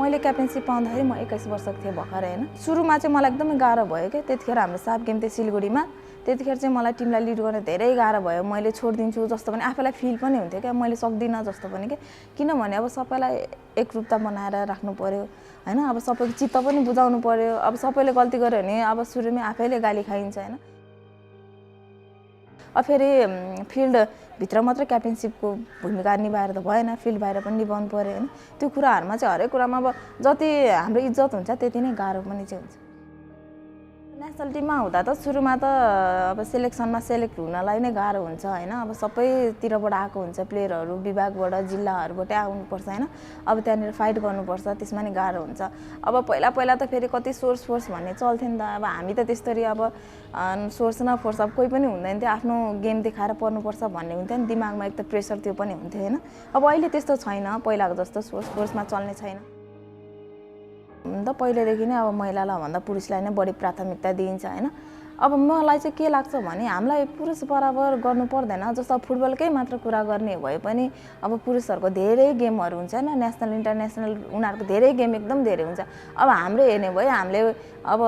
मैले क्याप्टेन्सी पाउँदाखेरि म 21 वर्षको थिएँ भर्खरै हैन। सुरुमा चाहिँ मलाई एकदमै गाह्रो भयो के। त्यतिखेर हाम्रो साफ गेम थियो सिलगढीमा। त्यतिखेर चाहिँ मलाई टिमलाई लिड गर्न धेरै गाह्रो भयो। मैले छोड्दिन्छु जस्तो पनि आफैलाई फिल पनि हुन्थ्यो क्या, मैले सक्दिनँ जस्तो पनि के। किनभने अब सबैलाई एकरूपता बनाएर राख्नु पर्यो हैन। अब सबैको चित्त पनि बुझाउनु पर्यो। अब सबैले गल्ती गर्यो भने अब सुरुमै आफैले गाली खाइन्छ हैन। अब फेरि फिल्डभित्र मात्र क्याप्टेनसिपको भूमिका निभाएर त भएन, फिल्ड बाहिर पनि निभाउनु पर्यो हैन। त्यो कुराहरुमा चाहिँ हरेक कुरामा अब जति हाम्रो इज्जत हुन्छ त्यति नै गाह्रो पनि चाहिँ हुन्छ। नेसनल टिममा हुँदा त सुरुमा त अब सेलेक्सनमा सेलेक्ट हुनलाई नै गाह्रो हुन्छ हैन। अब सबैतिरबाट आएको हुन्छ प्लेयरहरु, विभागबाट जिल्लाहरुबाट आउनुपर्छ हैन। अब त्यहाँनिर फाइट गर्नुपर्छ, त्यसमा नि गाह्रो हुन्छ। अब पहिला त फेरि कति सोर्स फोर्स भन्ने चल्थ्यो नि त। अब हामी त त्यसरी अब सोर्स न फोर्स अब कोही पनि हुँदैन थियो। आफ्नो गेम देखाएर पर्नुपर्छ भन्ने हुन्थ्यो नि दिमागमा, एक त प्रेसर त्यो पनि हुन्थ्यो हैन। अब अहिले त्यस्तो छैन, पहिलाको जस्तो सोर्स फोर्समा चल्ने छैन। पहिलेदेखि नै अब महिलालाई भन्दा पुरुषलाई नै बढी प्राथमिकता दिइन्छ हैन। अब मलाई चाहिँ के लाग्छ भने हामीलाई पुरुष बराबर गर्नु पर्दैन। जस्तो फुटबलकै मात्र कुरा गर्ने भए पनि अब पुरुषहरुको धेरै गेमहरु हुन्छ हैन, नेशनल इन्टरनेशनल उनीहरुको धेरै गेम एकदम धेरै हुन्छ। अब हाम्रो हेर्ने भए हामीले अब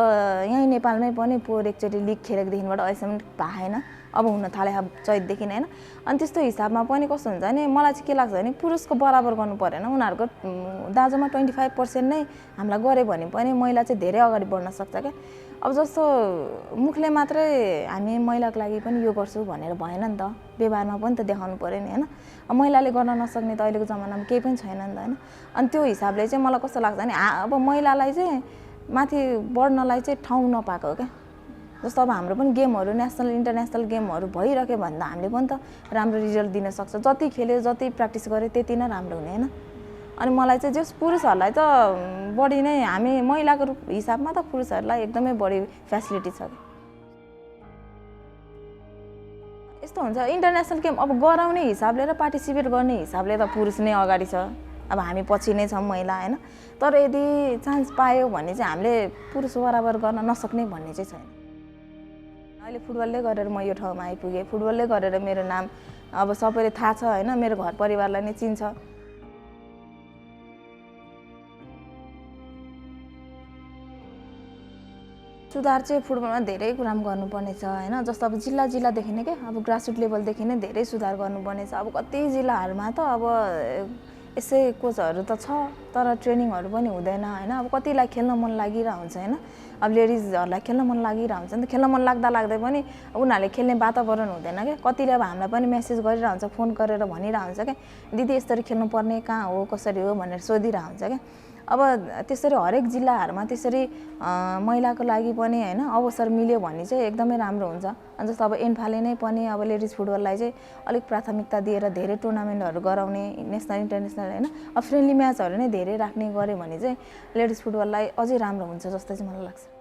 यही नेपालमै पनि पोहोर एकचोटी लिग खेलेको देखिबाट अहिलेसम्म पाएन। अब हुन थाले चैतदेखि हैन। अनि त्यस्तो हिसाबमा पनि कस्तो हुन्छ भने मलाई चाहिँ के लाग्छ भने पुरुषको बराबर गर्नु पर्दैन। उनीहरुको दाजुमा 25% नै हामीलाई गरे भने पनि महिला चाहिँ धेरै अगाडि बढ्न सक्छ के। अब जस्तो मुखले मात्रै हामी महिलाको लागि पनि यो गर्छु भनेर भएन नि त। व्यवहारमा पनि त देखाउनु पर्यो नि हैन। अब महिलाले गर्न नसक्ने त अहिलेको जमानामा केही पनि छैन नि त हैन। अनि त्यो हिसाबले चाहिँ मलाई कस्तो लाग्छ भने अब महिलालाई चाहिँ माथि बढ्नलाई चाहिँ ठाउँ नपाएको के। जस्तो अब हाम्रो पनि गेमहरु नेशनल इन्टरनेशनल गेमहरु भइरह्यो भन्दा हामीले पनि त राम्रो रिजल्ट दिन सक्छ। जति खेल्यो जति प्र्याक्टिस गरे त्यति नै राम्रो हुने हैन। अनि मलाई चाहिँ जस पुरुषहरुलाई त बढी नै हामी महिलाको हिसाबमा त पुरुषहरुलाई एकदमै बढी फ्यासिलिटी छ के। यस्तो हुन्छ इन्टरनेशनल गेम अब गराउने हिसाबले र पार्टिसिपेट गर्ने हिसाबले त पुरुष नै अगाडि छ। अब हामी पछि नै छौं महिला हैन। तर यदि चान्स पायो भने चाहिँ हामीले पुरुष बराबर गर्न नसक्ने भन्ने चाहिँ छैन। अहिले फुटबलले गरेर म यो ठाउँमा आइपुगे। फुटबलले गरेर मेरो नाम अब सबैले थाहा छ हैन। मेरो घर परिवारलाई नै चिन्छ। सुधार चाहिँ फुटबलमा धेरै कुरामा गर्नुपर्ने छ हैन। जस्तो अब जिल्लादेखि नै के अब ग्रासरुट लेभलदेखि नै धेरै सुधार गर्नुपर्ने छ। अब कति जिल्लाहरुमा त अब यसै कोचहरु त छ तर ट्रेनिङहरु पनि हुँदैन हैन। अब कतिलाई खेल्न मन लागिरा हुन्छ हैन। अब लेडिजहरुलाई खेल्न मन लागिरा हुन्छ नि त। खेल्न मन लाग्दै पनि उनीहरुले खेल्ने वातावरण हुँदैन के। कतिले अब हामीलाई पनि मेसेज गरिरा हुन्छ, फोन गरेर भनिरा हुन्छ के, दिदी यसरी खेल्नु पर्ने, कहाँ हो कसरी हो भनेर सोधिरा हुन्छ के। अब त्यसरी हरेक जिल्लाहरुमा त्यसरी महिलाको लागि पनि हैन अवसर मिल्यो भने चाहिँ एकदमै राम्रो हुन्छ। अनि जस्तो अब एन्फाले नै पनि अब लेडिज फुटबललाई चाहिँ अलिक प्राथमिकता दिएर धेरै टुर्नामेन्टहरु गराउने, नेशनल इन्टरनेशनल हैन अब फ्रेन्डली म्याचहरु नै धेरै राख्ने गरे भने चाहिँ लेडिज फुटबललाई अझै राम्रो हुन्छ जस्तो चाहिँ मलाई लाग्छ।